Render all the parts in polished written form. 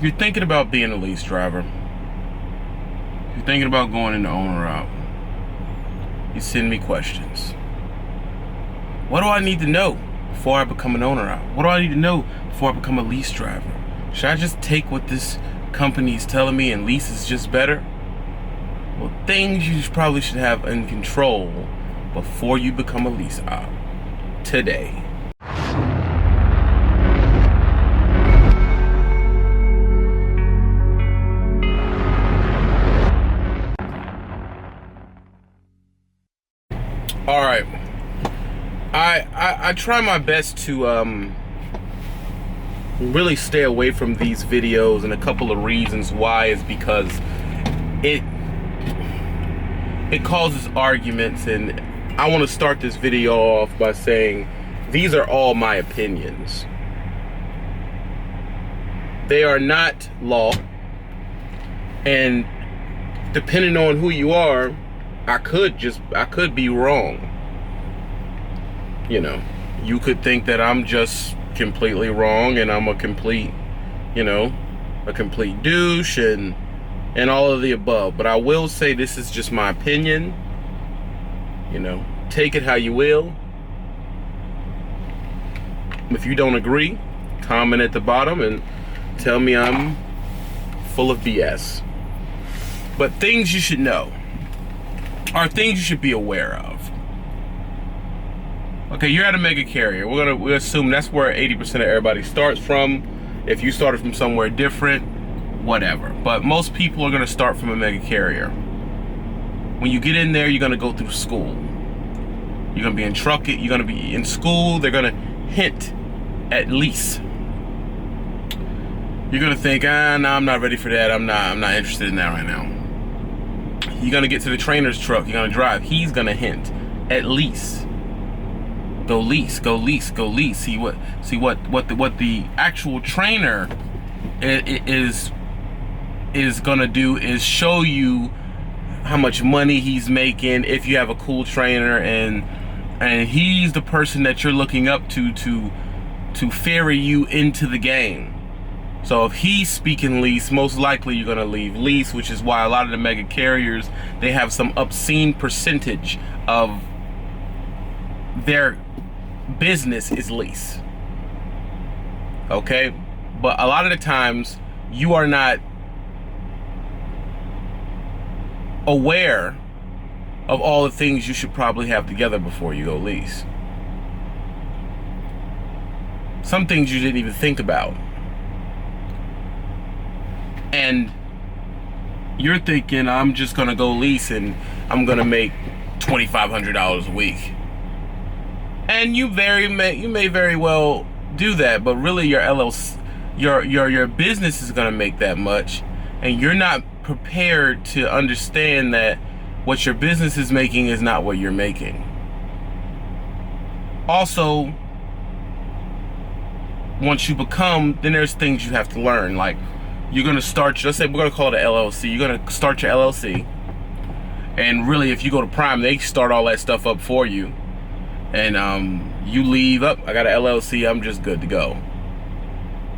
you're thinking about being a lease driver, you're thinking about going in the owner route, you send me questions. What do I need to know before I become an owner route? What do I need to know before I become a lease driver? Should I just take what this company is telling me and lease is just better? Well, things you probably should have in control before you become a lease op today. All right, I try my best to really stay away from these videos, and a couple of reasons why is because it causes arguments, and I want to start this video off by saying these are all my opinions. They are not law, and depending on who you are, I could be wrong. You know, you could think that I'm just completely wrong and I'm a complete douche and all of the above. But I will say this is just my opinion. You know, take it how you will. If you don't agree, comment at the bottom and tell me I'm full of BS. But things you should know are things you should be aware of. Okay, you're at a mega carrier. We'll assume that's where 80% of everybody starts from. If you started from somewhere different, whatever. But most people are gonna start from a mega carrier. When you get in there, you're gonna go through school. You're gonna be in you're gonna be in school. They're gonna hint at lease. You're gonna think, no, I'm not ready for that. I'm not interested in that right now. You're gonna get to the trainer's truck. You're gonna drive. He's gonna hint at lease. Go lease. Go lease. Go lease. See what the actual trainer is gonna do is show you how much money he's making if you have a cool trainer, and he's the person that you're looking up to ferry you into the game. So if he's speaking lease, most likely you're gonna leave lease, which is why a lot of the mega carriers, they have some obscene percentage of their business is lease. Okay? But a lot of the times you are not aware of all the things you should probably have together before you go lease. Some things you didn't even think about. And you're thinking, I'm just gonna go lease and I'm gonna make $2,500 a week. And you may very well do that, but really your LLC, your business is gonna make that much, and you're not prepared to understand that what your business is making is not what you're making. Also, once you become, then there's things you have to learn. Like, you're gonna start, let's say we're gonna call it an LLC. You're gonna start your LLC, and really, if you go to Prime, they start all that stuff up for you, and you leave up. I got an LLC. I'm just good to go.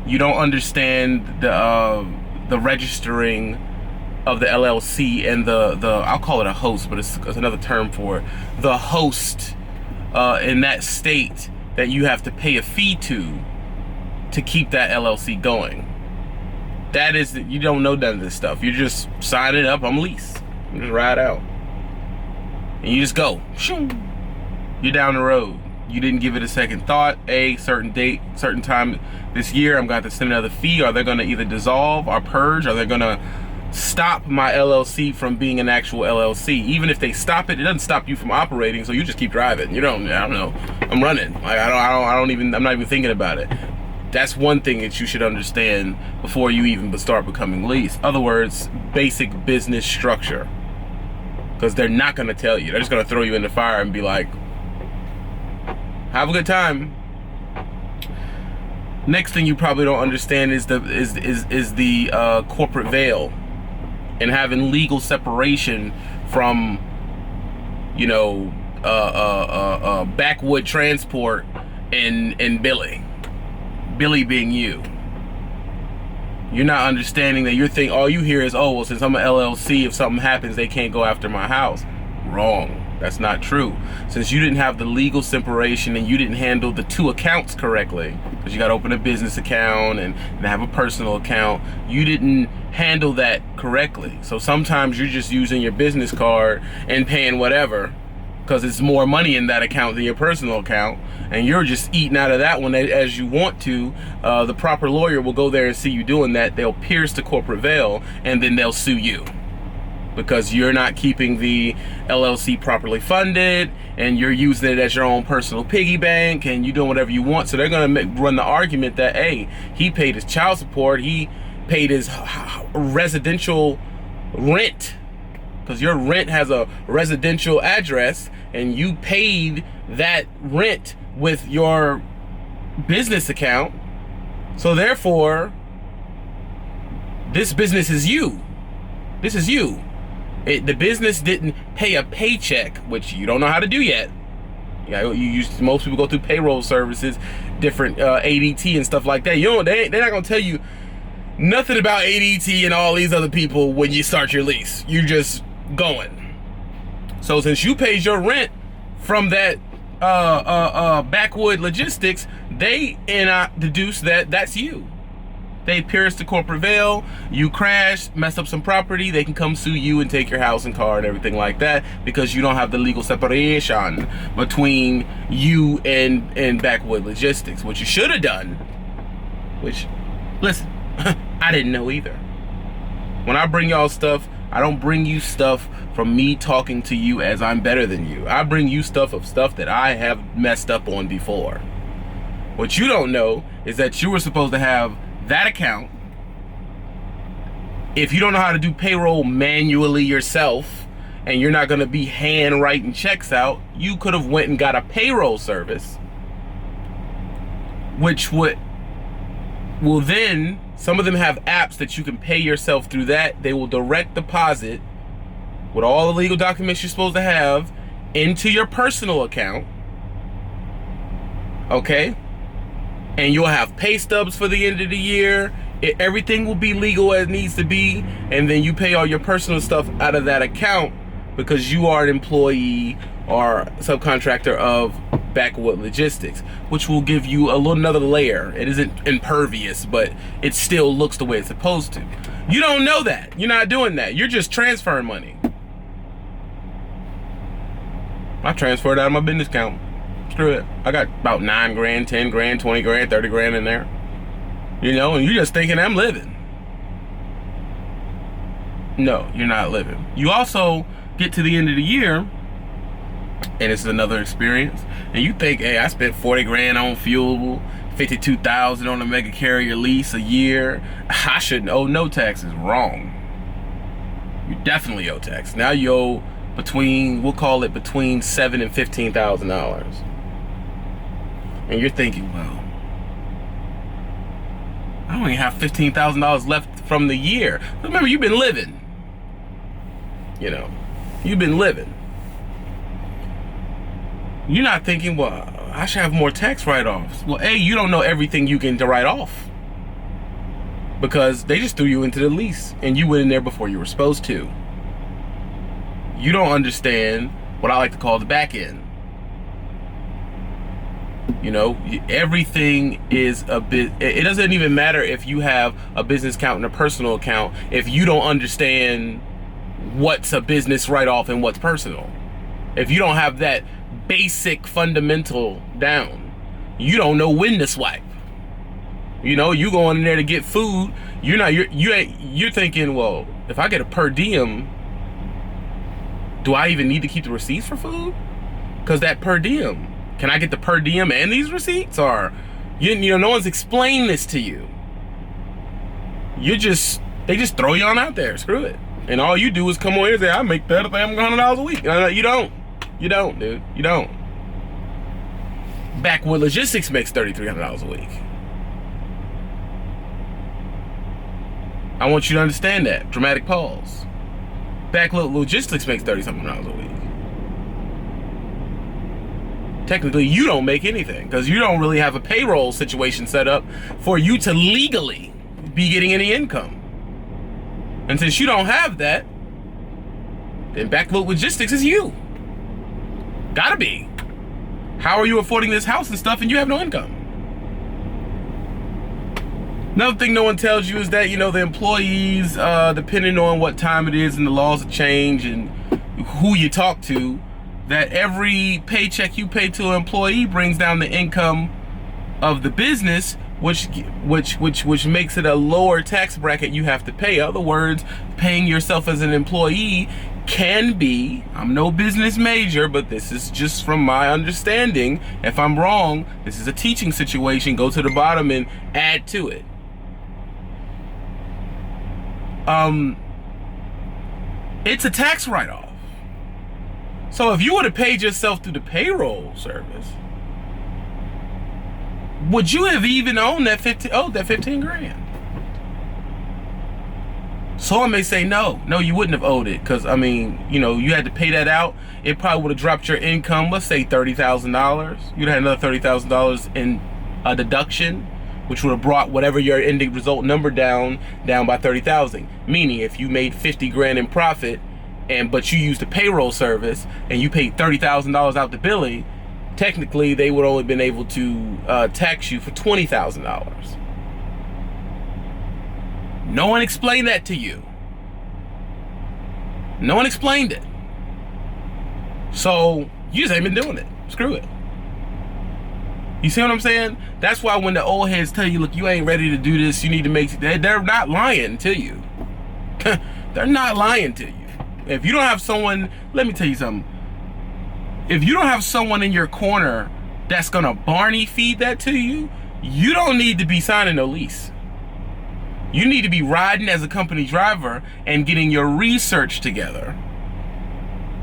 You don't understand the registering of the LLC and the I'll call it a host, but it's another term for it. The host in that state that you have to pay a fee to keep that LLC going. That is, you don't know none of this stuff. You're just signing up. I'm lease. You just ride out, and you just go. You're down the road. You didn't give it a second thought. A certain date, certain time this year, I'm going to send another fee. Are they going to either dissolve or purge? Are they going to stop my LLC from being an actual LLC? Even if they stop it, it doesn't stop you from operating. So you just keep driving. I don't know. I'm running. Like, I'm not even thinking about it. That's one thing that you should understand before you even start becoming lease. Other words, basic business structure. Because they're not going to tell you. They're just going to throw you in the fire and be like, have a good time. Next thing you probably don't understand is the corporate veil, and having legal separation from, backwood transport and Billy being you. You're not understanding that you're thinking, all you hear is, oh, well, since I'm an LLC, if something happens, they can't go after my house. Wrong. That's not true. Since you didn't have the legal separation and you didn't handle the two accounts correctly, because you got to open a business account and have a personal account, you didn't handle that correctly. So sometimes you're just using your business card and paying whatever, because it's more money in that account than your personal account, and you're just eating out of that one as you want to. The proper lawyer will go there and see you doing that. They'll pierce the corporate veil, and then they'll sue you because you're not keeping the LLC properly funded, and you're using it as your own personal piggy bank, and you're doing whatever you want. So they're gonna run the argument that, hey, he paid his child support, he paid his residential rent, because your rent has a residential address, and you paid that rent with your business account. So therefore, this business is you. This is you. The business didn't pay a paycheck, which you don't know how to do yet. Yeah, most people go through payroll services, different ADT and stuff like that. They're not gonna tell you nothing about ADT and all these other people when you start your lease. You're just going. So since you paid your rent from that backwood logistics, they deduce that that's you. They pierce the corporate veil, you crash, mess up some property, they can come sue you and take your house and car and everything like that, because you don't have the legal separation between you and backwood logistics. What you should have done, which, listen, I didn't know either. When I bring y'all stuff, I don't bring you stuff from me talking to you as I'm better than you. I bring you stuff that I have messed up on before. What you don't know is that you were supposed to have that account. If you don't know how to do payroll manually yourself, and you're not going to be hand writing checks out, you could have went and got a payroll service, which will then, some of them have apps that you can pay yourself through that. They will direct deposit with all the legal documents you're supposed to have into your personal account. Okay? And you'll have pay stubs for the end of the year. Everything will be legal as it needs to be. And then you pay all your personal stuff out of that account because you are an employee or subcontractor of Backwood Logistics, which will give you another layer. It isn't impervious, but it still looks the way it's supposed to. You don't know that. You're not doing that. You're just transferring money. I transferred out of my business account. Screw it. I got about 9 grand, 10 grand, 20 grand, 30 grand in there. You know, and you're just thinking I'm living. No, you're not living. You also get to the end of the year, and it's another experience, and you think, hey, I spent 40 grand on fuel, 52,000 on a mega carrier lease a year. I shouldn't owe no taxes. Wrong. You definitely owe tax. Now you owe we'll call it between $7,000 and $15,000. And you're thinking, well, I only have $15,000 left from the year. Remember, you've been living. You know, you've been living. You're not thinking, well, I should have more tax write-offs. Well, A, you don't know everything you can write off, because they just threw you into the lease and you went in there before you were supposed to. You don't understand what I like to call the back end. You know, everything is a bit. It doesn't even matter if you have a business account and a personal account if you don't understand what's a business write-off and what's personal. If you don't have that basic fundamental down, you don't know when to swipe. You know, you going in there to get food. You're thinking, well, if I get a per diem, do I even need to keep the receipts for food? Because that per diem, can I get the per diem and these receipts? Or, you know, no one's explained this to you. They just throw you on out there. Screw it. And all you do is come on here and say, I make $100 a week. You don't. You don't, dude. You don't. Backwood Logistics makes $3,300 a week. I want you to understand that. Dramatic pause. Backwood Logistics makes $30-something a week. Technically, you don't make anything because you don't really have a payroll situation set up for you to legally be getting any income. And since you don't have that, then Backvote Logistics is you. Gotta be. How are you affording this house and stuff and you have no income? Another thing no one tells you is that, you know, the employees, depending on what time it is and the laws of change and who you talk to, that every paycheck you pay to an employee brings down the income of the business, which makes it a lower tax bracket you have to pay. In other words, paying yourself as an employee can be, I'm no business major, but this is just from my understanding. If I'm wrong, this is a teaching situation. Go to the bottom and add to it. It's a tax write-off. So if you would have paid yourself through the payroll service, would you have even owned that 15 grand? Someone may say no, you wouldn't have owed it, because I mean, you know, you had to pay that out. It probably would have dropped your income, let's say $30,000. You'd have had another $30,000 in a deduction, which would have brought whatever your ending result number down by 30,000. Meaning, if you made 50 grand in profit, but you used a payroll service and you paid $30,000 out the billing, technically they would only been able to tax you for $20,000. No one explained that to you. No one explained it. So you just ain't been doing it. Screw it. You see what I'm saying? That's why when the old heads tell you, look, you ain't ready to do this, you need to make, they're not lying to you. They're not lying to you. If you don't have someone, let me tell you something. If you don't have someone in your corner that's gonna Barney feed that to you, you don't need to be signing no lease. You need to be riding as a company driver and getting your research together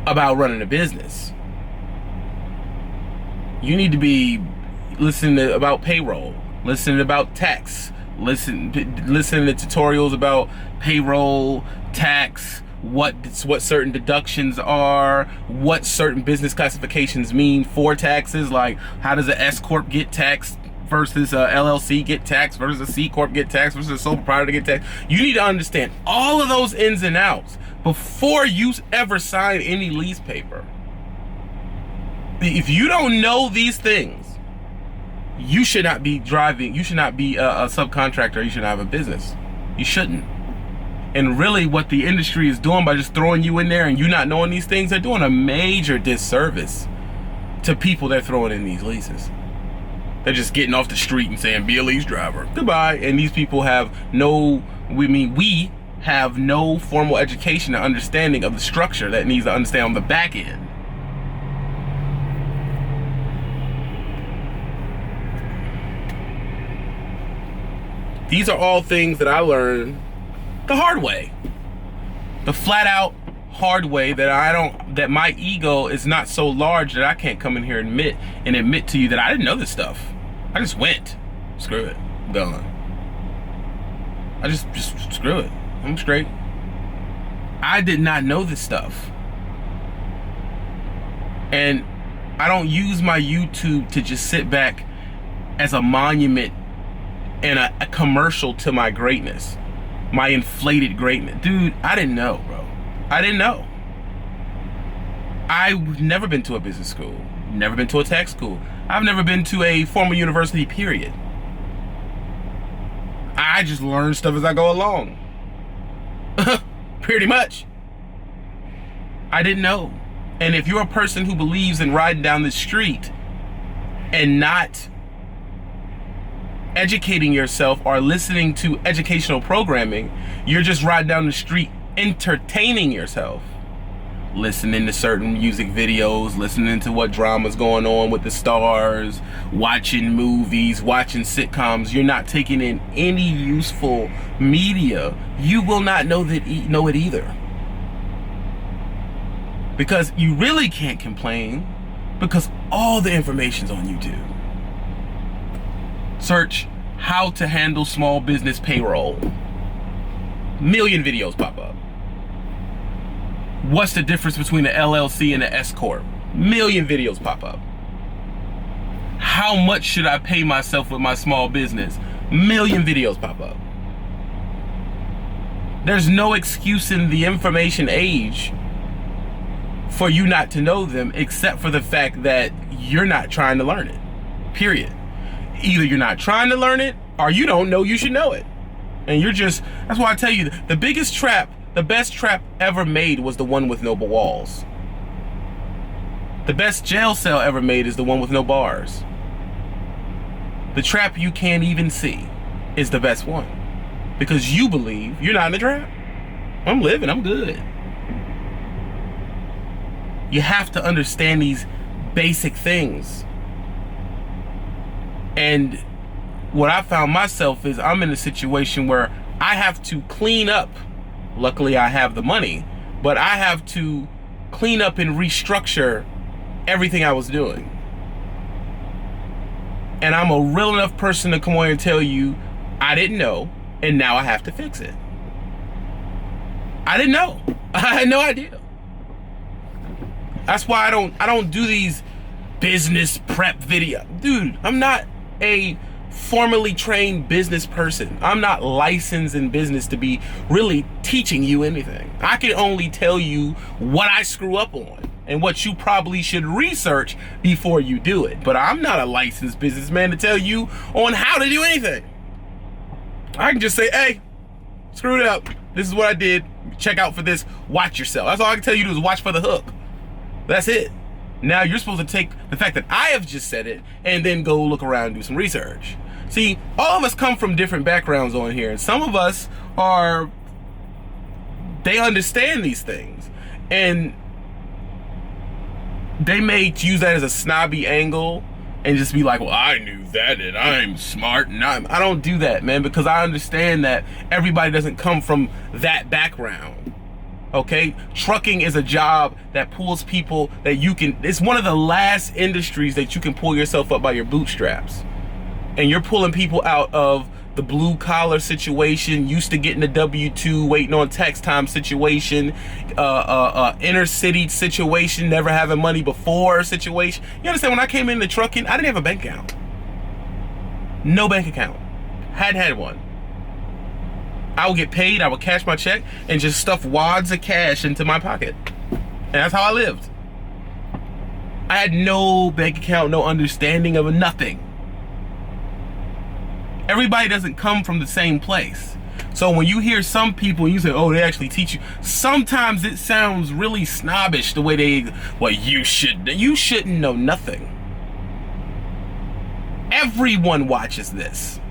about running a business. You need to be listening about payroll, listening about tax, listening to tutorials about payroll, tax, what certain deductions are, what certain business classifications mean for taxes, like how does a S Corp get taxed versus a LLC get taxed versus a C Corp get taxed versus a sole proprietor get taxed. You need to understand all of those ins and outs before you ever sign any lease paper. If you don't know these things, you should not be driving, you should not be a subcontractor, you should not have a business. You shouldn't. And really what the industry is doing by just throwing you in there and you not knowing these things, they're doing a major disservice to people they're throwing in these leases. They're just getting off the street and saying, be a lease driver, goodbye. And these people have no, we have no formal education or understanding of the structure that needs to understand on the back end. These are all things that I learned the hard way. The flat out hard way that my ego is not so large that I can't come in here and admit to you that I didn't know this stuff. I just went. Screw it. I'm done. I just screw it. I'm straight. I did not know this stuff. And I don't use my YouTube to just sit back as a monument and a commercial to my greatness, my inflated greatness. Dude, I didn't know, bro. I didn't know. I've never been to a business school, never been to a tax school. I've never been to a formal university, period. I just learn stuff as I go along. Pretty much. I didn't know. And if you're a person who believes in riding down the street and not educating yourself or listening to educational programming, you're just riding down the street entertaining yourself, listening to certain music videos, listening to what drama's going on with the stars, watching movies, watching sitcoms. You're not taking in any useful media. You will not know it either, because you really can't complain, because all the information's on YouTube. Search how to handle small business payroll. Million videos pop up. What's the difference between an LLC and an S Corp? Million videos pop up. How much should I pay myself with my small business? Million videos pop up. There's no excuse in the information age for you not to know them, except for the fact that you're not trying to learn it. Period. Either you're not trying to learn it, or you don't know you should know it. And you're just, that's why I tell you, the biggest trap, the best trap ever made was the one with no walls. The best jail cell ever made is the one with no bars. The trap you can't even see is the best one. Because you believe you're not in the trap. I'm living, I'm good. You have to understand these basic things. And what I found myself is I'm in a situation where I have to clean up. Luckily I have the money, but I have to clean up and restructure everything I was doing. And I'm a real enough person to come on and tell you I didn't know, and now I have to fix it. I didn't know. I had no idea. That's why I don't do these business prep videos. Dude, I'm not a formally trained business person. I'm not licensed in business to be really teaching you anything. I can only tell you what I screw up on and what you probably should research before you do it. But I'm not a licensed businessman to tell you on how to do anything. I can just say, hey, screwed up. This is what I did. Check out for this. Watch yourself. That's all I can tell you to do is watch for the hook. That's it. Now you're supposed to take the fact that I have just said it and then go look around and do some research. See, all of us come from different backgrounds on here, and some of us they understand these things, and they may use that as a snobby angle and just be like, well, I knew that and I'm smart, and I don't do that, man, because I understand that everybody doesn't come from that background. Okay, trucking is a job that pulls people that it's one of the last industries that you can pull yourself up by your bootstraps. And you're pulling people out of the blue collar situation, used to getting a W-2, waiting on tax time situation, inner city situation, never having money before situation. You understand, when I came into trucking, I didn't have a bank account. No bank account. Hadn't had one. I would get paid, I would cash my check, and just stuff wads of cash into my pocket. And that's how I lived. I had no bank account, no understanding of nothing. Everybody doesn't come from the same place. So when you hear some people, you say, oh, they actually teach you. Sometimes it sounds really snobbish the way well, you shouldn't know nothing. Everyone watches this.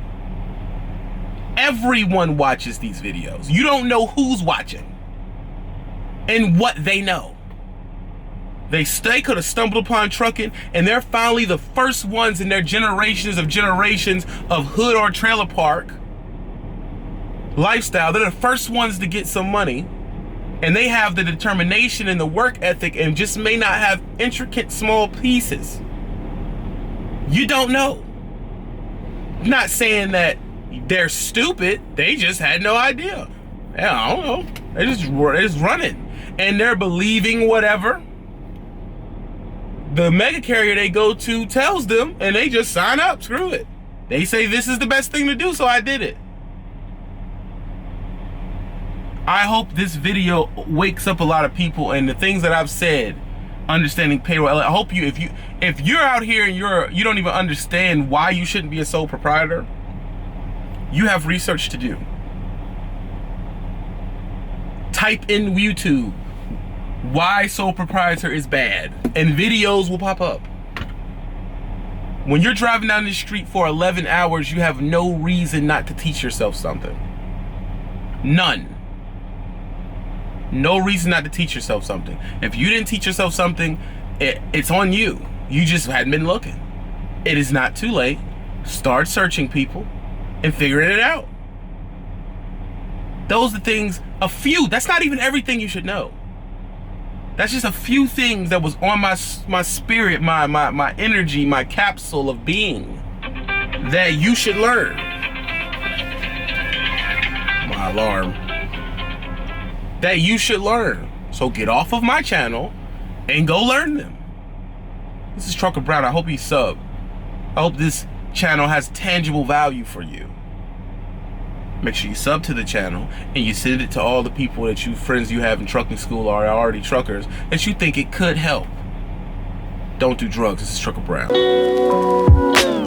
Everyone watches these videos. You don't know who's watching and what they know. They could have stumbled upon trucking, and they're finally the first ones in their generations of hood or trailer park lifestyle. They're the first ones to get some money, and they have the determination and the work ethic, and just may not have intricate small pieces. You don't know. I'm not saying that they're stupid. They just had no idea. Yeah, I don't know. They're just running, and they're believing whatever the mega carrier they go to tells them, and they just sign up. Screw it. They say this is the best thing to do, so I did it. I hope this video wakes up a lot of people, and the things that I've said, understanding payroll. I hope if you're out here and you don't even understand why you shouldn't be a sole proprietor, you have research to do. Type in YouTube, why sole proprietor is bad, and videos will pop up. When you're driving down the street for 11 hours, you have no reason not to teach yourself something. None. No reason not to teach yourself something. If you didn't teach yourself something, it's on you. You just hadn't been looking. It is not too late. Start searching people and figuring it out. Those are things, a few. That's not even everything you should know. That's just a few things that was on my spirit, my energy, my capsule of being that you should learn. My alarm. That you should learn. So get off of my channel and go learn them. This is Trucker Brown. I hope you sub. I hope this channel has tangible value for you. make sure you sub to the channel, and you send it to all the people that friends you have in trucking school or are already truckers that you think it could help. Don't do drugs. This is Trucker Brown.